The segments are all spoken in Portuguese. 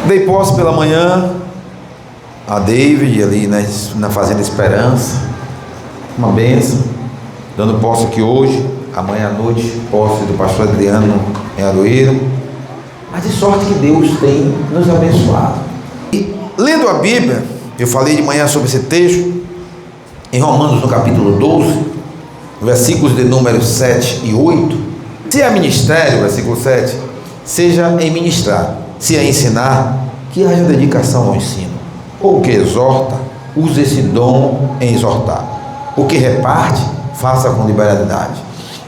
Dei posse pela manhã a David ali na Fazenda Esperança, uma bênção, dando posse aqui hoje, amanhã à noite, posse do pastor Adriano em Aroeiro, mas de sorte que Deus tem nos abençoado. E lendo a Bíblia, eu falei de manhã sobre esse texto, em Romanos no capítulo 12, versículos de número 7 e 8, se é ministério, versículo 7, seja em ministrar, se é ensinar, que haja dedicação ao ensino. Ou o que exorta, use esse dom em exortar. O que reparte, faça com liberalidade.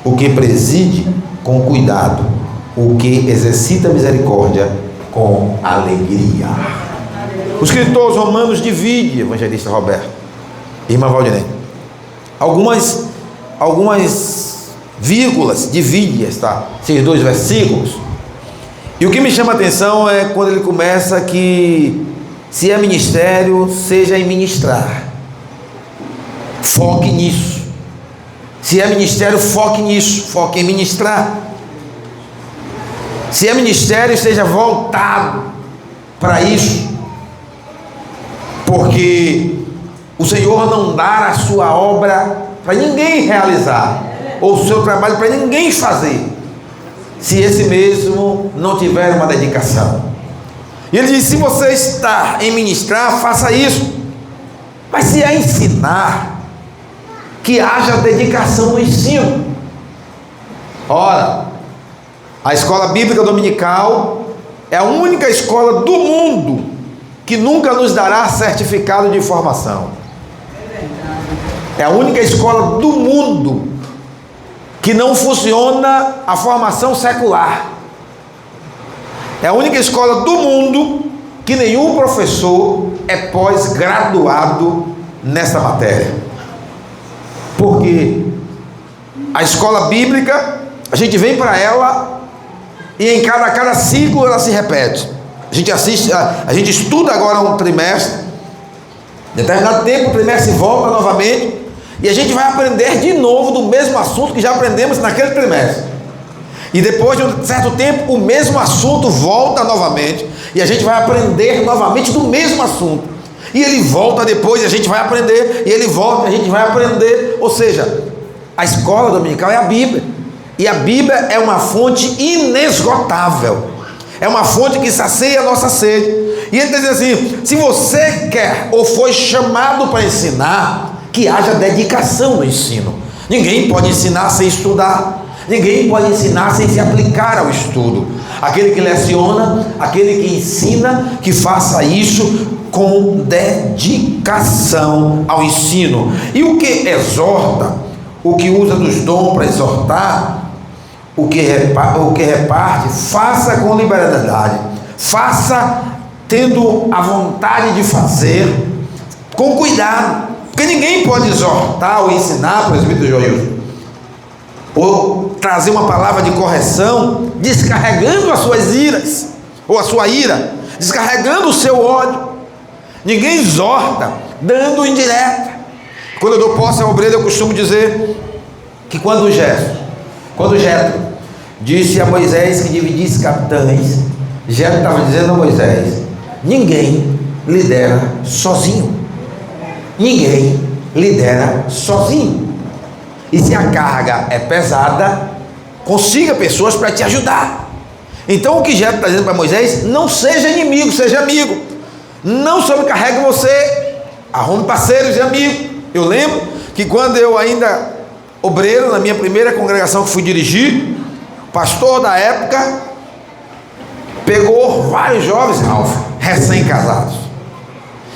O que preside, com cuidado. O que exercita a misericórdia, com alegria. O escritor aos Romanos divide, evangelista Roberto, irmã Valdinei, algumas vírgulas, divide esses dois versículos. E o que me chama a atenção é quando ele começa que se é ministério, seja em ministrar. Foque nisso. Se é ministério, foque nisso. Foque em ministrar. Se é ministério, seja voltado para isso. Porque o Senhor não dá a sua obra para ninguém realizar, ou o seu trabalho para ninguém fazer, se esse mesmo não tiver uma dedicação. E ele diz: se você está em ministrar, faça isso. Mas se é ensinar, que haja dedicação no ensino. Ora, a escola bíblica dominical é a única escola do mundo que nunca nos dará certificado de formação. É a única escola do mundo que não funciona a formação secular. É a única escola do mundo que nenhum professor é pós-graduado nessa matéria. Porque a escola bíblica, a gente vem para ela e em cada ciclo ela se repete. A gente estuda agora um trimestre, determinado tempo o trimestre volta novamente, e a gente vai aprender de novo do mesmo assunto que já aprendemos naquele trimestre. E depois de um certo tempo, o mesmo assunto volta novamente, e a gente vai aprender novamente do mesmo assunto. E ele volta depois, e a gente vai aprender, e ele volta, e a gente vai aprender. Ou seja, a escola dominical é a Bíblia. E a Bíblia é uma fonte inesgotável. É uma fonte que sacia a nossa sede. E ele diz assim: se você quer ou foi chamado para ensinar, que haja dedicação no ensino. Ninguém pode ensinar sem estudar. Ninguém pode ensinar sem se aplicar ao estudo. Aquele que leciona, aquele que ensina, que faça isso com dedicação ao ensino. E o que exorta, o que usa dos dons para exortar, o que reparte, faça com liberalidade. Faça tendo a vontade de fazer, com cuidado. Porque ninguém pode exortar ou ensinar, presbítero Joilson, ou trazer uma palavra de correção, descarregando as suas iras, ou a sua ira, descarregando o seu ódio. Ninguém exorta, dando indireta. Quando eu dou posse ao obreiro, eu costumo dizer que quando Jetro disse a Moisés que dividisse capitães, Jetro estava dizendo a Moisés: ninguém lidera sozinho. Ninguém lidera sozinho. E se a carga é pesada, consiga pessoas para te ajudar. Então o que Jetro está dizendo para Moisés: não seja inimigo, seja amigo. Não sobrecarregue você, arrume parceiros e amigos. Eu lembro que quando eu ainda obreiro, na minha primeira congregação que fui dirigir, o pastor da época pegou vários jovens, Ralf, recém-casados,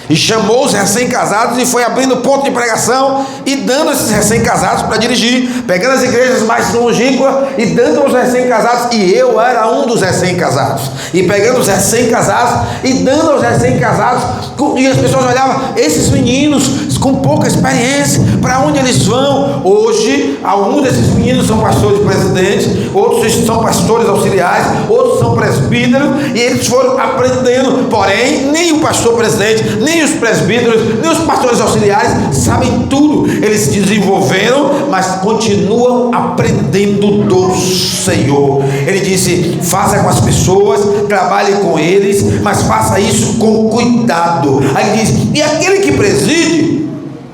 e chamou os recém-casados e foi abrindo ponto de pregação e dando esses recém-casados para dirigir, pegando as igrejas mais longínquas e dando aos recém-casados. E eu era um dos recém-casados, e pegando os recém-casados e dando aos recém-casados. E as pessoas olhavam: esses meninos com pouca experiência, para onde eles vão? Hoje, alguns desses meninos são pastores presidentes, outros são pastores auxiliares, outros são presbíteros, e eles foram aprendendo. Porém, nem o pastor presidente, nem nem os presbíteros, nem os pastores auxiliares sabem tudo. Eles se desenvolveram, mas continuam aprendendo do Senhor. Ele disse: faça com as pessoas, trabalhe com eles, mas faça isso com cuidado. Aí ele diz: e aquele que preside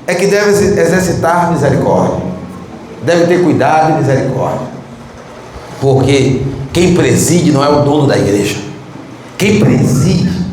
é que deve exercitar misericórdia, deve ter cuidado e misericórdia, porque quem preside não é o dono da igreja, quem preside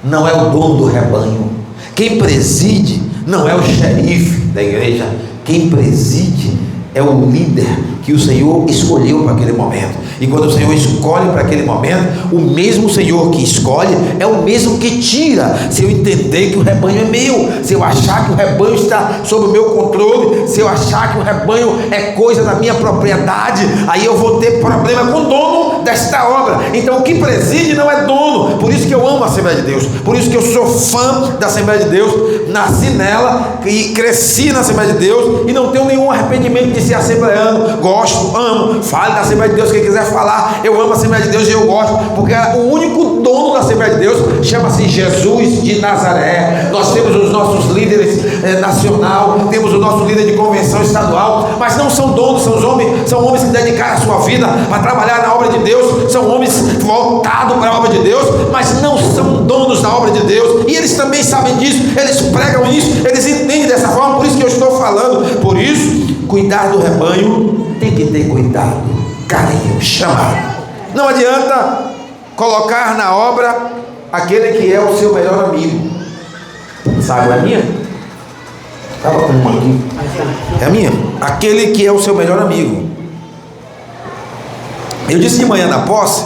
não é o dono do rebanho, quem preside não é o xerife da igreja, quem preside é o líder que o Senhor escolheu para aquele momento. E quando o Senhor escolhe para aquele momento, o mesmo Senhor que escolhe é o mesmo que tira. Se eu entender que o rebanho é meu, se eu achar que o rebanho está sob o meu controle, se eu achar que o rebanho é coisa da minha propriedade, aí eu vou ter problema com o dono desta obra. Então o que preside não é dono. Por isso que eu amo a Assembleia de Deus, por isso que eu sou fã da Assembleia de Deus, nasci nela e cresci na Assembleia de Deus e não tenho nenhum arrependimento de ser assembleano. Gosto, amo, fale da Assembleia de Deus quem quiser falar. Eu amo a Assembleia de Deus e eu gosto, porque o único dono da Assembleia de Deus chama-se Jesus de Nazaré. Nós temos os nossos líderes nacional, temos o nosso líder de convenção estadual, mas não são donos, são homens que dedicaram a sua vida para trabalhar na obra de Deus, são homens voltados para a obra de Deus, mas não são donos da obra de Deus, e eles também sabem disso, eles pregam isso, eles entendem dessa forma. Por isso que eu estou falando. Por isso, cuidar do rebanho tem que ter cuidado, carinho, chamar. Não adianta colocar na obra aquele que é o seu melhor amigo. Sabe a minha? Estava com uma aqui. É a minha? Aquele que é o seu melhor amigo. Eu disse de manhã na posse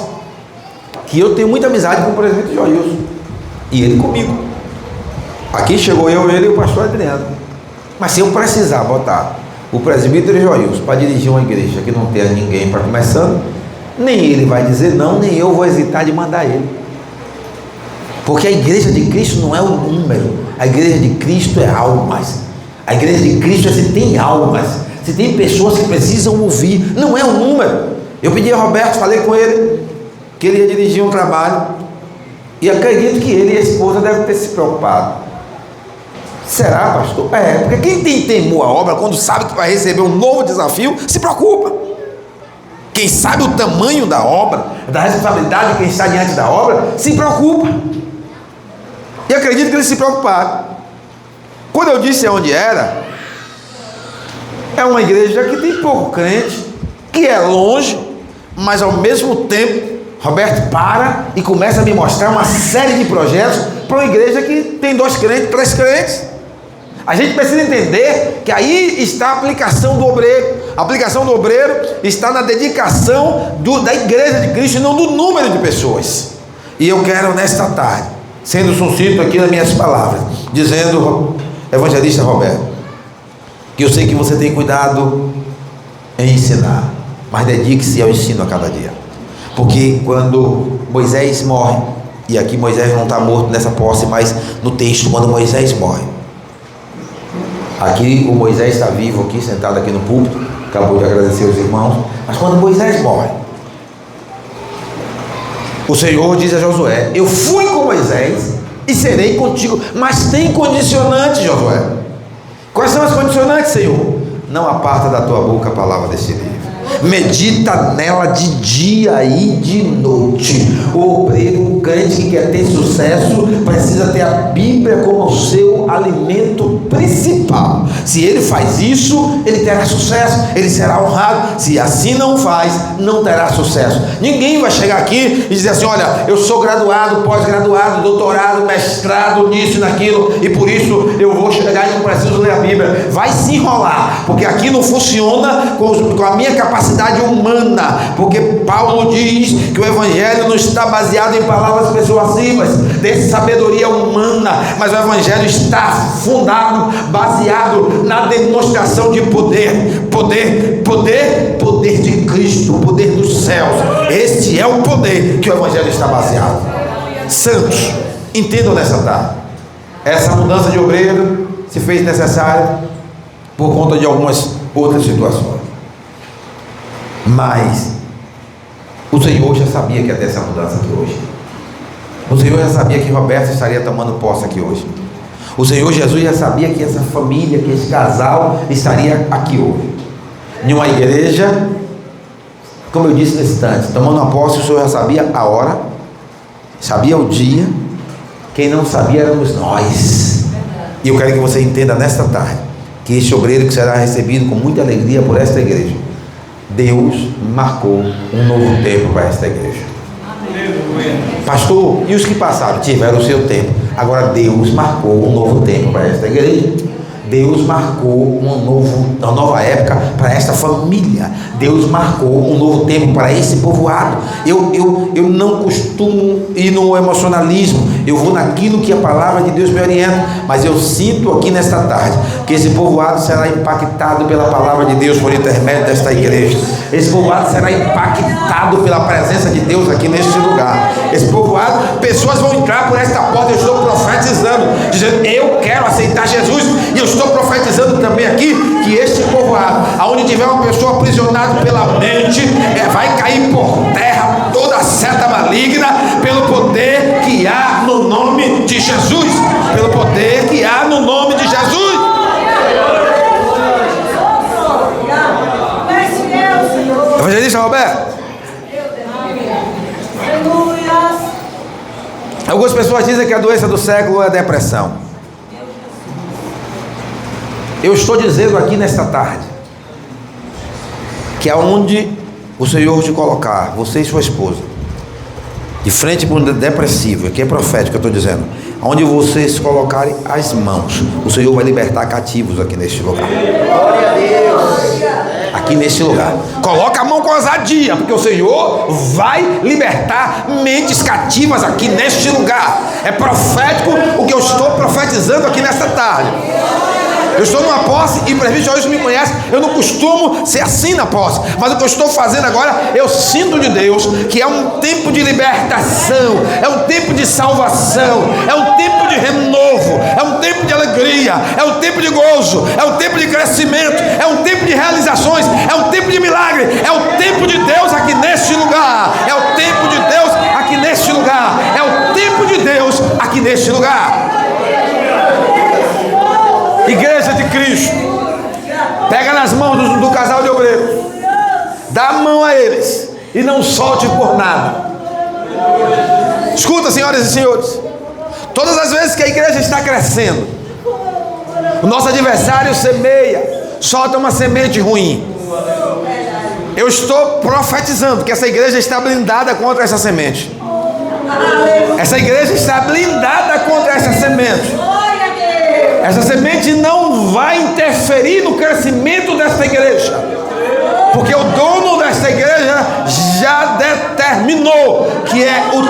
que eu tenho muita amizade com o presbítero Joilson, e ele comigo. Aqui chegou ele e o pastor Adriano. Mas se eu precisar botar o presbítero Joilson para dirigir uma igreja que não tenha ninguém para começando, nem ele vai dizer não, nem eu vou hesitar de mandar ele. Porque a igreja de Cristo não é um número, a igreja de Cristo é almas. A igreja de Cristo é se tem almas, se tem pessoas que precisam ouvir, não é um número. Eu pedi a Roberto, falei com ele que ele ia dirigir um trabalho, e acredito que ele e a esposa devem ter se preocupado. Será, pastor? Porque quem tem temor à obra, quando sabe que vai receber um novo desafio, se preocupa. Quem sabe o tamanho da obra, da responsabilidade de quem está diante da obra, se preocupa. E acredito que eles se preocuparam. Quando eu disse onde era, é uma igreja que tem pouco crente, que é longe, mas ao mesmo tempo, Roberto para e começa a me mostrar uma série de projetos para uma igreja que tem 2 crentes, 3 crentes. A gente precisa entender que aí está a aplicação do obreiro. A aplicação do obreiro está na dedicação da igreja de Cristo e não do número de pessoas. E eu quero nesta tarde, sendo sucinto aqui nas minhas palavras, dizendo, evangelista Roberto, que eu sei que você tem cuidado em ensinar, mas dedique-se ao ensino a cada dia. Porque quando Moisés morre, e aqui Moisés não está morto nessa posse, mas no texto, quando Moisés morre, aqui o Moisés está vivo aqui, sentado aqui no púlpito, acabou de agradecer os irmãos, mas quando Moisés morre, o Senhor diz a Josué: eu fui com Moisés e serei contigo. Mas tem condicionantes, Josué. Quais são as condicionantes, Senhor? Não aparta da tua boca a palavra desse livro, medita nela de dia e de noite. O obreiro, o crente que quer ter sucesso, precisa ter a Bíblia como o seu alimento principal. Se ele faz isso, ele terá sucesso, ele será honrado. Se assim não faz, não terá sucesso. Ninguém vai chegar aqui e dizer assim: olha, eu sou graduado, pós-graduado, doutorado, mestrado, nisso e naquilo, e por isso eu vou chegar e não preciso ler a Bíblia. Vai se enrolar, porque aqui não funciona com a minha capacidade humana, porque Paulo diz que o evangelho não está baseado em palavras persuasivas, de sabedoria humana, mas o evangelho está fundado, baseado na demonstração de poder de Cristo, o poder dos céus. Este é o poder que o evangelho está baseado. Santos, entendam nessa tarde, essa mudança de obreiro se fez necessária por conta de algumas outras situações, mas o Senhor já sabia que ia ter essa mudança aqui hoje. O Senhor já sabia que Roberto estaria tomando posse aqui hoje. O Senhor Jesus já sabia que essa família, que esse casal estaria aqui hoje, em uma igreja, como eu disse nesse instante, tomando a posse. O Senhor já sabia a hora, sabia o dia. Quem não sabia éramos nós. E eu quero que você entenda nesta tarde que este obreiro que será recebido com muita alegria por esta igreja, Deus marcou um novo tempo para esta igreja. Pastor, e os que passaram tiveram o seu tempo. Agora Deus marcou um novo tempo para esta igreja. Deus marcou uma nova época para esta família. Deus marcou um novo tempo para esse povoado. Eu não costumo ir no emocionalismo. Eu vou naquilo que a palavra de Deus me orienta. Mas eu sinto aqui nesta tarde que esse povoado será impactado pela palavra de Deus por intermédio desta igreja. Esse povoado será impactado pela presença de Deus aqui neste lugar. Esse povoado, pessoas vão entrar por esta porta. Eu estou profetizando, dizendo: eu quero aceitar Jesus. E eu estou profetizando também aqui que este povoado, aonde tiver uma pessoa aprisionada pela mente, vai cair por terra toda seta maligna, pelo poder que há no nome de Jesus. Pelo poder que há no nome de Jesus. Evangelista Roberto, algumas pessoas dizem que a doença do século é a depressão. Eu estou dizendo aqui nesta tarde que aonde o Senhor te colocar, você e sua esposa, de frente para um depressivo, aqui é profético, eu estou dizendo, aonde vocês colocarem as mãos, o Senhor vai libertar cativos aqui neste lugar. Glória a Deus. Aqui neste lugar, coloca a mão com ousadia, porque o Senhor vai libertar mentes cativas aqui neste lugar. É profético o que eu estou profetizando aqui nesta tarde. Eu estou numa posse, e o presbítero Joilson me conhece, eu não costumo ser assim na posse, mas o que eu estou fazendo agora, eu sinto de Deus que é um tempo de libertação, é um tempo de salvação, é um tempo de renovo, é um tempo de alegria, é um tempo de gozo, é um tempo de crescimento, é um tempo de realizações, é um tempo de milagre, é o tempo de Deus aqui neste lugar, é o tempo de Deus aqui neste lugar, é o tempo de Deus aqui neste lugar. Igreja de Cristo, pega nas mãos do casal de obreiros, dá a mão a eles e não solte por nada. Escuta, senhoras e senhores, todas as vezes que a igreja está crescendo, o nosso adversário semeia, solta uma semente ruim. Eu estou profetizando que essa igreja está blindada contra essa semente. Essa igreja está blindada contra essa semente. Essa semente não vai interferir no crescimento desta igreja, porque o dono desta igreja já determinou que é o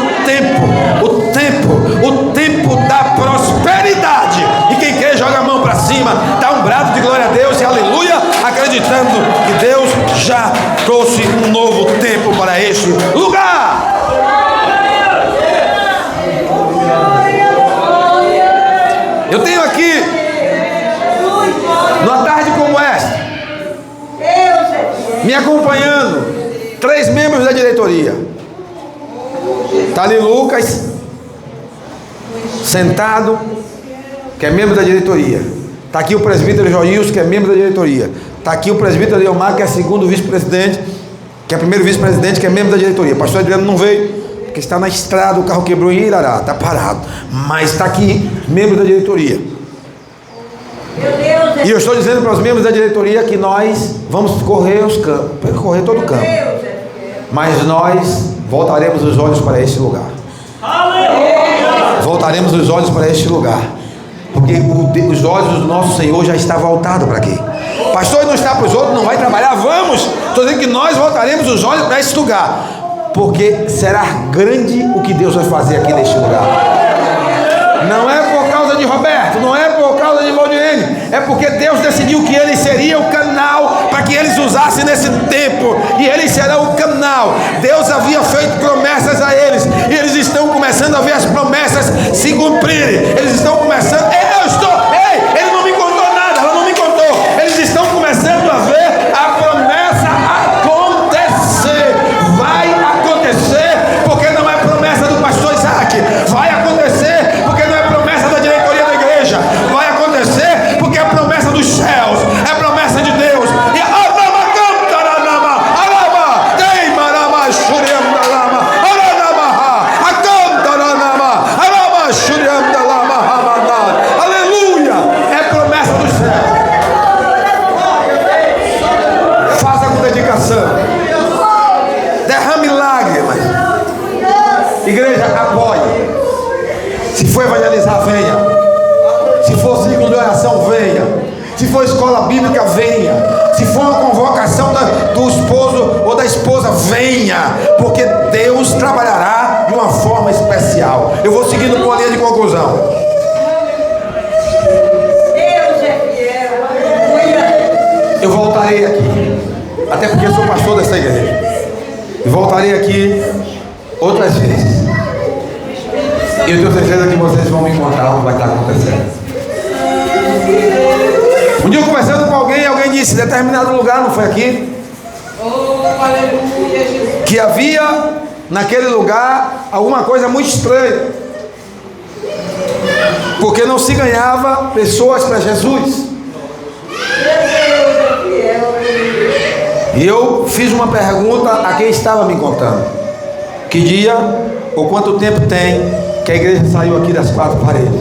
tempo da prosperidade. E quem crê joga a mão para cima, dá um brado de glória a Deus e aleluia, acreditando que Deus já trouxe um novo tempo para este lugar. Eu tenho aqui, numa tarde como esta, me acompanhando, 3 membros da diretoria. Está ali Lucas, sentado, que é membro da diretoria. Está aqui o presbítero Joilson, que é membro da diretoria. Está aqui o presbítero Leomar, que é segundo vice-presidente, que é primeiro vice-presidente, que é membro da diretoria. Pastor Adriano não veio, porque está na estrada, o carro quebrou em Irará, está parado, mas está aqui, membro da diretoria. E eu estou dizendo para os membros da diretoria que nós vamos correr os campos, percorrer todo o campo, mas nós voltaremos os olhos para este lugar. Voltaremos os olhos para este lugar, porque os olhos do nosso Senhor já estão voltados para aqui. Pastor, não está para os outros, não vai trabalhar, vamos. Estou dizendo que nós voltaremos os olhos para este lugar, porque será grande o que Deus vai fazer aqui neste lugar. Não é por causa de Roberto, não é por causa de Valdirene, é porque Deus decidiu que ele seria o canal para que eles usassem nesse tempo, e eles serão o canal. Deus havia feito promessas a eles, e eles estão começando a ver as promessas se cumprirem. Eles estão começando, ele não me contou nada, ela não me contou, eles estão começando a ver a promessa acontecer. Vai acontecer, porque não é promessa do pastor Isaac, vai acontecer porque não é promessa da diretoria da igreja, Aleluia! É promessa do céu. Faça com dedicação. Derrame lágrimas. Igreja, apoie. Se for evangelizar, venha. Se for ciclo de oração, venha. Se for escola bíblica, venha. Se for uma convocação do esposo ou da esposa, venha. Porque Deus trabalhará de uma forma especial. Eu vou seguindo com a linha de conclusão. Deus é fiel. Eu voltarei aqui. Até porque eu sou pastor dessa igreja. E voltarei aqui outras vezes. E eu tenho certeza que vocês vão me encontrar onde vai estar acontecendo. Um dia eu conversando com alguém disse, determinado lugar, não foi aqui? Oh, aleluia, Jesus. Que havia naquele lugar alguma coisa muito estranha. Porque não se ganhava pessoas para Jesus. E eu fiz uma pergunta a quem estava me contando. Que dia ou quanto tempo tem que a igreja saiu aqui das 4 paredes?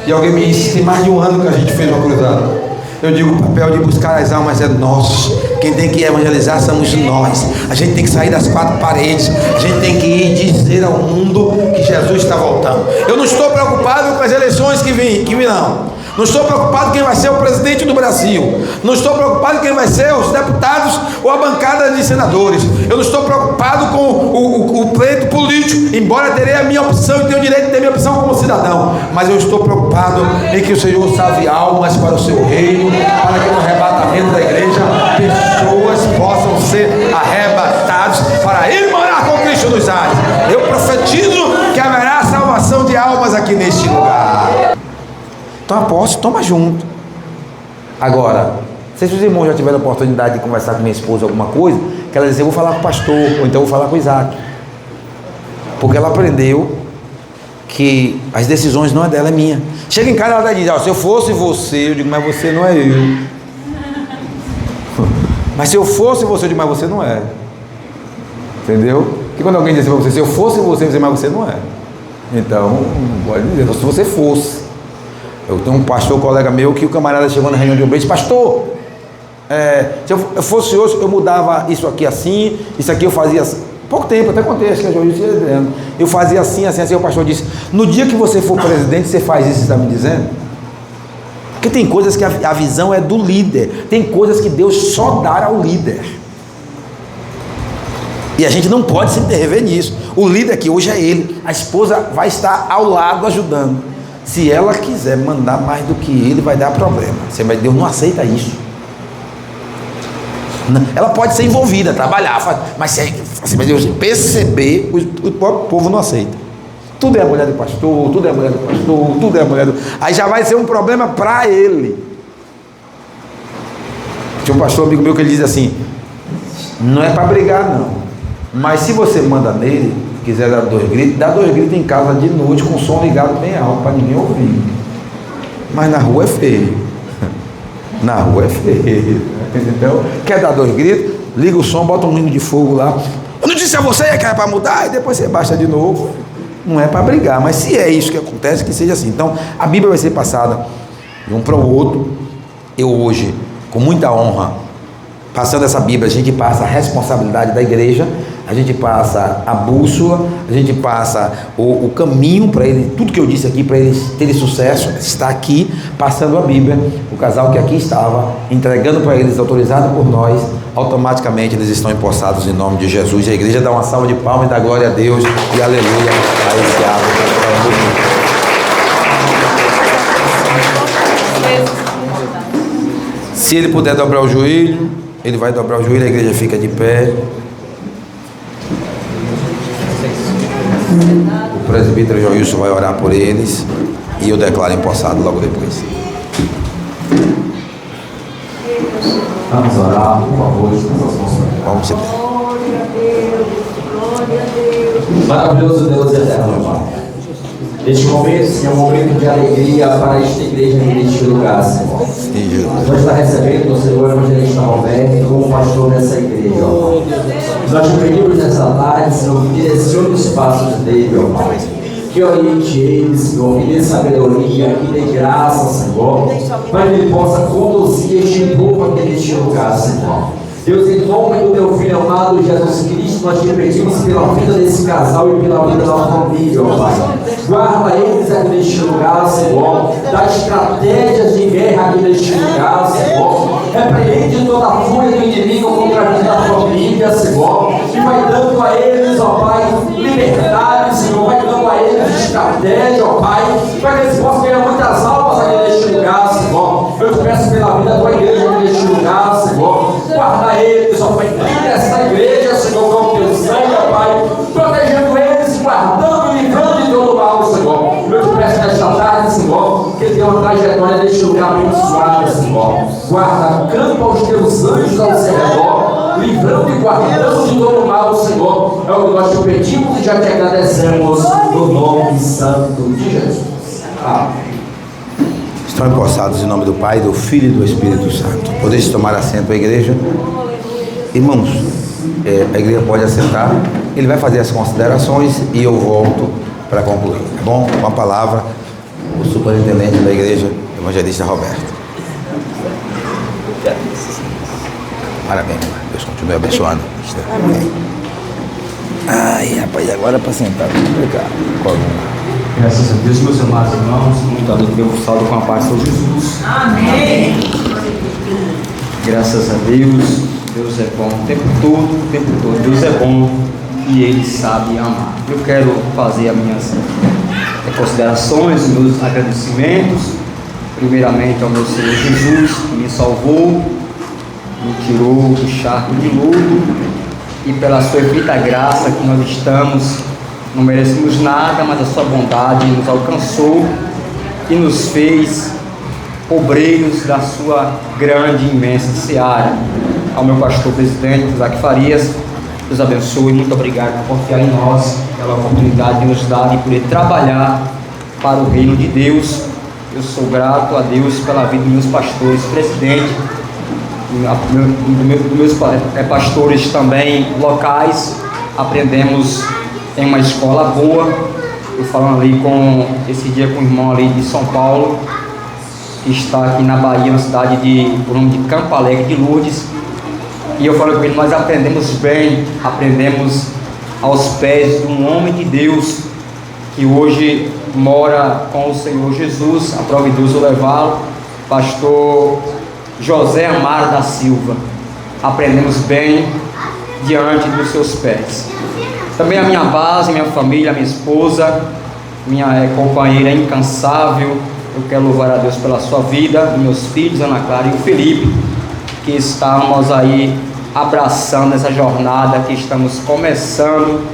E alguém me disse, tem mais de 1 ano que a gente fez uma cruzada. Eu digo, o papel de buscar as almas é nosso. Quem tem que evangelizar somos nós. A gente tem que sair das 4 paredes. A gente tem que ir dizer ao mundo que Jesus está voltando. Eu não estou preocupado com as eleições que virão. Não estou preocupado quem vai ser o presidente do Brasil. Não estou preocupado quem vai ser os deputados ou a bancada de senadores. Eu não estou preocupado com o pleito político, embora terei a minha opção e tenho o direito de ter minha opção como cidadão. Mas eu estou preocupado em que o Senhor salve almas para o seu reino, para que no arrebatamento da igreja pessoas possam ser arrebatadas para ir morar com Cristo nos ares. Eu profetizo que haverá salvação de almas aqui neste lugar. Então apóstolo, toma junto. Agora, se os irmãos já tiveram a oportunidade de conversar com minha esposa alguma coisa, que ela dizia, eu vou falar com o pastor, ou então eu vou falar com o Isaac. Porque ela aprendeu que as decisões não é dela, é minha. Chega em casa, ela diz, se eu fosse você, eu digo, mas você não é eu. Mas se eu fosse você, eu digo, mas você não é. Entendeu? Porque quando alguém diz para você, se eu fosse você, eu digo, mas você não é. Então, não pode dizer, se você fosse. Eu tenho um pastor, colega meu, que o camarada chegou na reunião de obreiros, pastor, se eu fosse hoje, eu mudava isso aqui assim, isso aqui eu fazia assim. Pouco tempo, até contei, acho que a João disse, eu fazia assim, assim, assim. O pastor disse, no dia que você for presidente, você faz isso, você está me dizendo? Porque tem coisas que a visão é do líder, tem coisas que Deus só dá ao líder. E a gente não pode se intervir nisso. O líder aqui hoje é ele, a esposa vai estar ao lado ajudando. Se ela quiser mandar mais do que ele, vai dar problema. Deus não aceita isso. Ela pode ser envolvida, trabalhar, mas se Deus perceber, o próprio povo não aceita. Tudo é a mulher do pastor, tudo é a mulher do pastor, tudo é a mulher do... Aí já vai ser um problema para ele. Tinha um pastor amigo meu que ele diz assim, não é para brigar não, mas se você manda nele, quiser dar 2 gritos, dá 2 gritos em casa de noite com o som ligado bem alto para ninguém ouvir. Mas na rua é feio. Na rua é feio. Então, quer dar 2 gritos? Liga o som, bota um hino de fogo lá. Eu não disse a você que era para mudar, e depois você baixa de novo. Não é para brigar, mas se é isso que acontece, que seja assim. Então, a Bíblia vai ser passada de um para o outro. Eu hoje, com muita honra, passando essa Bíblia, a gente passa a responsabilidade da igreja, a gente passa a bússola, a gente passa o caminho para ele, tudo que eu disse aqui para eles terem sucesso, está aqui passando a Bíblia. O casal que aqui estava, entregando para eles, autorizado por nós, automaticamente eles estão empossados em nome de Jesus. A igreja dá uma salva de palmas e dá glória a Deus e aleluia a esse ato. Se ele puder dobrar o joelho, ele vai dobrar o joelho, a igreja fica de pé. O presbítero Joilson vai orar por eles e eu declaro empossado logo depois. Vamos orar, por favor. Vamos se Glória a Deus, glória a Deus. Maravilhoso Deus eterno, Pai. Este momento, Senhor, é um momento de alegria para esta igreja neste lugar, Senhor. Nós estamos recebendo o Senhor Evangelista Roberto como pastor dessa igreja, ó Pai. Nós te pedimos nessa tarde, Senhor, que direcione os passos dele, ó Pai. que oriente ele, Senhor, que dê sabedoria, que dê graça, Senhor, para que ele possa conduzir este povo aqui neste lugar, Senhor. Deus, em nome do teu Filho amado Jesus Cristo, nós te pedimos pela vida desse casal e pela vida da família, ó Pai. Guarda eles aqui neste lugar, Senhor. Dá estratégias de guerra aqui neste lugar, Senhor. Repreende toda a fúria do inimigo contra a vida da família, Senhor. E vai dando a eles, ó Pai, liberdade, Senhor. Vai dando a eles estratégia, ó Pai, para que eles possam ganhar muitas almas aqui neste lugar, Senhor. Eu te peço pela vida da tua igreja aqui neste lugar, Senhor. Guarda eles, ó Pai, dessa igreja, Senhor, com teu sangue, ó Pai, protegendo eles, guardando e livrando de todo mal, Senhor. Eu te peço nesta tarde, Senhor, que tenha uma trajetória deste lugar abençoada, Senhor. Guarda, campa os teus anjos ao seu redor, livrando e guardando de todo mal, Senhor. É o que nós te pedimos e já te agradecemos no nome santo de Jesus. Amém. Estão empossados em nome do Pai, do Filho e do Espírito Santo. Podeis tomar assento, a igreja. Irmãos, a igreja pode assentar. Ele vai fazer as considerações e eu volto para concluir, tá bom? Com a palavra, o superintendente da igreja, evangelista Roberto. Parabéns, Deus continue abençoando. Amém. Ai, rapaz, agora para sentar, complicado. Graças a Deus, meus amados irmãos, muito abençoado com a paz de Jesus. Amém. Graças a Deus, Deus é bom o tempo todo, Deus é bom e Ele sabe amar. Eu quero fazer as minhas considerações, meus agradecimentos, primeiramente ao meu Senhor Jesus, que me salvou, me tirou do charco de lodo, e pela sua infinita graça que nós estamos. Não merecemos nada, mas a sua bondade nos alcançou e nos fez obreiros da sua grande e imensa seara. Ao meu pastor presidente, Isaac Farias, Deus abençoe, muito obrigado por confiar em nós, pela oportunidade de nos dar e poder trabalhar para o reino de Deus. Eu sou grato a Deus pela vida dos meus pastores, presidente, dos meus pastores também locais. Aprendemos em uma escola boa. Eu falando ali esse dia com o irmão ali de São Paulo, que está aqui na Bahia, na cidade por nome de Campo Alegre de Lourdes, e eu falei com ele, nós aprendemos bem, aprendemos aos pés de um homem de Deus, que hoje mora com o Senhor Jesus, aprove Deus o levá-lo, pastor José Amaro da Silva. Aprendemos bem diante dos seus pés. Também a minha base, minha família, minha esposa, minha companheira incansável. Eu quero louvar a Deus pela sua vida, meus filhos, Ana Clara e o Felipe, que estamos aí abraçando essa jornada que estamos começando,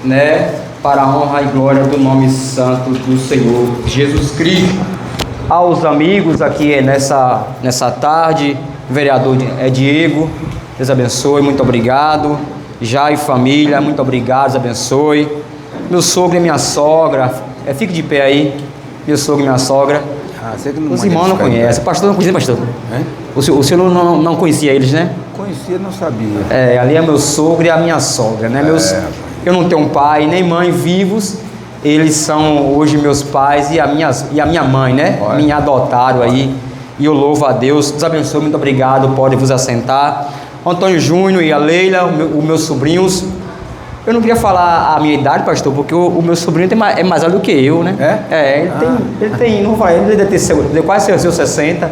né, para a honra e glória do nome santo do Senhor Jesus Cristo. Aos amigos aqui nessa tarde, o vereador Diego, Deus abençoe, muito obrigado. Já e família, muito obrigado, Deus abençoe. Meu sogro e minha sogra, fique de pé aí, meu sogro e minha sogra. Os irmãos não conhecem, o pastor não conhecia, pastor? O senhor não conhecia eles, né? Conhecia, não sabia. Ali é meu sogro e a minha sogra, né? Eu não tenho pai nem mãe vivos, eles são hoje meus pais e a minha mãe, né? Olha. Me adotaram aí, e eu louvo a Deus. Deus abençoe, muito obrigado, pode vos assentar. Antônio Júnior e a Leila, os meus sobrinhos. Eu não queria falar a minha idade, pastor, porque o meu sobrinho é mais velho do que eu, né? Ele tem, não vou falar, ele deve ter quase seus 60.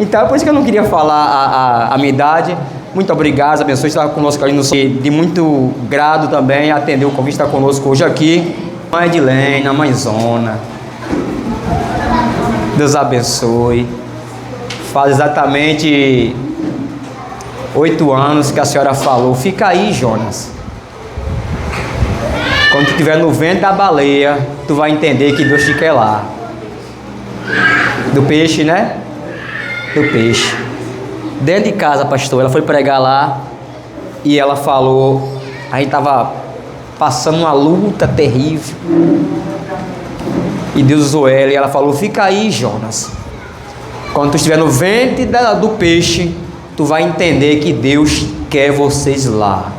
Então, por isso que eu não queria falar a minha idade. Muito obrigado, abençoe, estar conosco ali no de muito grado também, atender o convite, estar conosco hoje aqui. Mãe Edilene, a mãezona. Deus abençoe. Faz exatamente 8 anos que a senhora falou, fica aí, Jonas. Quando tu estiver no vento da baleia, tu vai entender que Deus te quer lá. Do peixe, né? Do peixe. Dentro de casa, pastor, ela foi pregar lá e ela falou, a gente estava passando uma luta terrível. E Deus usou ela e ela falou, fica aí, Jonas. Quando tu estiver no ventre do peixe, tu vai entender que Deus quer vocês lá.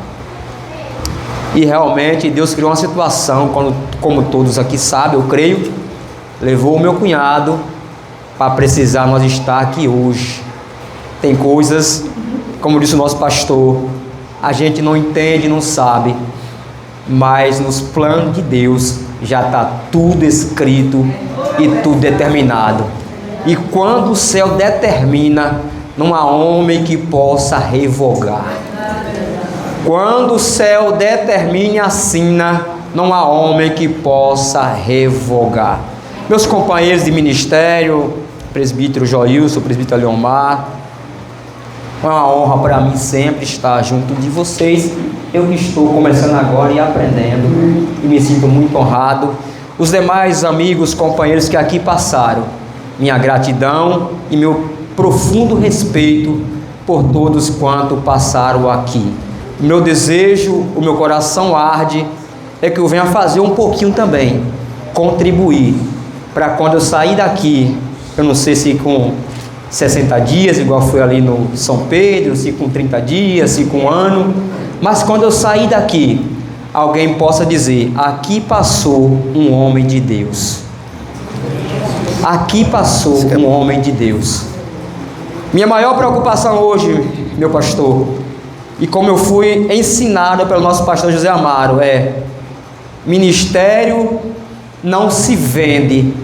E realmente Deus criou uma situação, como todos aqui sabem, eu creio, levou o meu cunhado para precisar nós estar aqui hoje. Tem coisas, como disse o nosso pastor, a gente não entende, não sabe, mas nos planos de Deus já está tudo escrito e tudo determinado. E quando o céu determina, não há homem que possa revogar. Quando o céu determina e assina, não há homem que possa revogar. Meus companheiros de ministério, presbítero Joilson, presbítero Leomar, é uma honra para mim sempre estar junto de vocês. Eu estou começando agora e aprendendo, e me sinto muito honrado. Os demais amigos, companheiros que aqui passaram, minha gratidão e meu profundo respeito por todos quanto passaram aqui. O meu desejo, o meu coração arde, é que eu venha fazer um pouquinho também, contribuir, para quando eu sair daqui, eu não sei se com 60 dias, igual foi ali no São Pedro, se com 30 dias, se com um ano, mas quando eu sair daqui, alguém possa dizer: aqui passou um homem de Deus. Aqui passou um homem de Deus. Minha maior preocupação hoje, meu pastor, e como eu fui ensinado pelo nosso pastor José Amaro, é: ministério não se vende,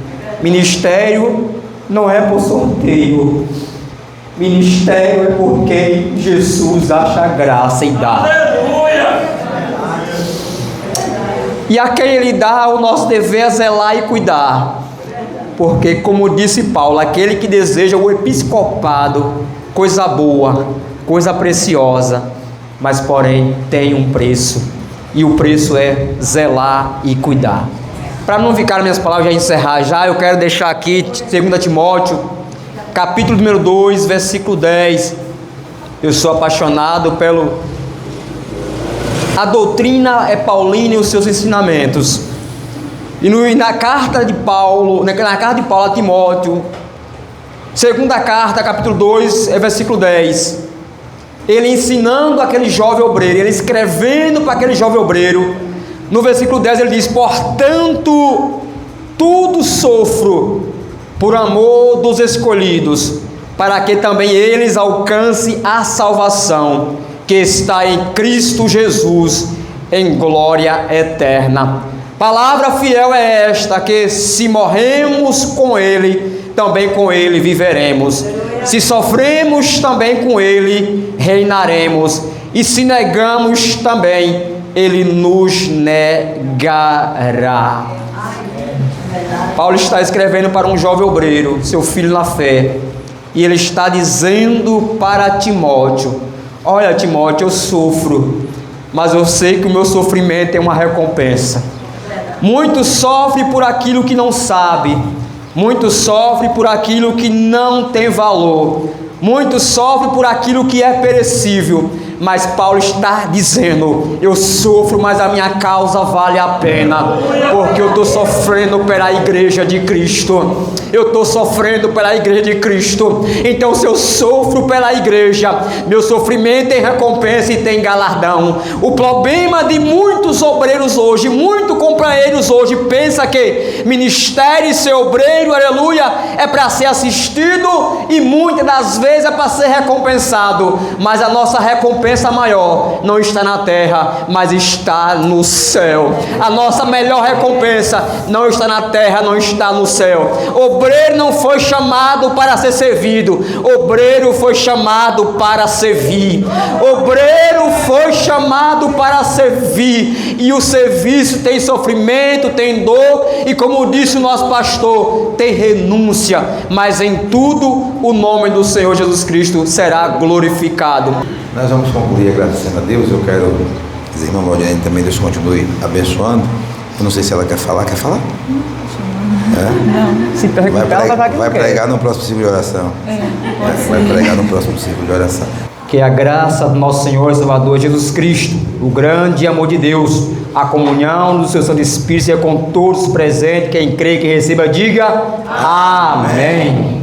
ministério não é por sorteio, ministério é por quem Jesus acha graça e dá. E a quem Ele dá, o nosso dever é zelar e cuidar, porque, como disse Paulo, aquele que deseja o episcopado, coisa boa, coisa preciosa, mas porém tem um preço, e o preço é zelar e cuidar. Para não ficar minhas palavras, já encerrar já, eu quero deixar aqui 2 Timóteo, capítulo número 2, versículo 10. Eu sou apaixonado a doutrina é paulina e os seus ensinamentos. E na carta de Paulo a Timóteo, segunda carta, capítulo 2, versículo 10, ele ensinando aquele jovem obreiro, ele escrevendo para aquele jovem obreiro, no versículo 10 ele diz: portanto, tudo sofro por amor dos escolhidos, para que também eles alcancem a salvação que está em Cristo Jesus, em glória eterna. Palavra fiel é esta, que se morremos com Ele, também com Ele viveremos. Se sofremos, também com Ele reinaremos. E se negamos, também Ele nos negará. Paulo está escrevendo para um jovem obreiro, seu filho na fé, e ele está dizendo para Timóteo: olha, Timóteo, eu sofro, mas eu sei que o meu sofrimento tem uma recompensa. Muitos sofrem por aquilo que não sabe, muitos sofrem por aquilo que não tem valor, muitos sofrem por aquilo que é perecível, mas Paulo está dizendo: eu sofro, mas a minha causa vale a pena, porque eu estou sofrendo pela igreja de Cristo. Eu estou sofrendo pela igreja de Cristo. Então, se eu sofro pela igreja, meu sofrimento tem recompensa e tem galardão. O problema de muitos obreiros hoje, muitos companheiros hoje, pensa que ministério e ser obreiro, aleluia, é para ser assistido e muitas das vezes é para ser recompensado, mas a nossa recompensa maior não está na terra, mas está no céu. A nossa melhor recompensa não está na terra, não está no céu. Obreiro não foi chamado para ser servido, obreiro foi chamado para servir. Obreiro foi chamado para servir, e o serviço tem sofrimento, tem dor, e como disse o nosso pastor, tem renúncia, mas em tudo o nome do Senhor Jesus Cristo será glorificado. Nós vamos concluir agradecendo a Deus. Eu quero dizer, irmã Maudiane, também Deus continue abençoando. Eu não sei se ela quer falar. Quer falar? Não. Se perguntar, vai pregar no próximo ciclo de oração. Vai pregar no próximo ciclo de oração. Que a graça do nosso Senhor e Salvador Jesus Cristo, o grande amor de Deus, a comunhão do seu Santo Espírito seja com todos presentes. Quem crê, que receba, diga amém.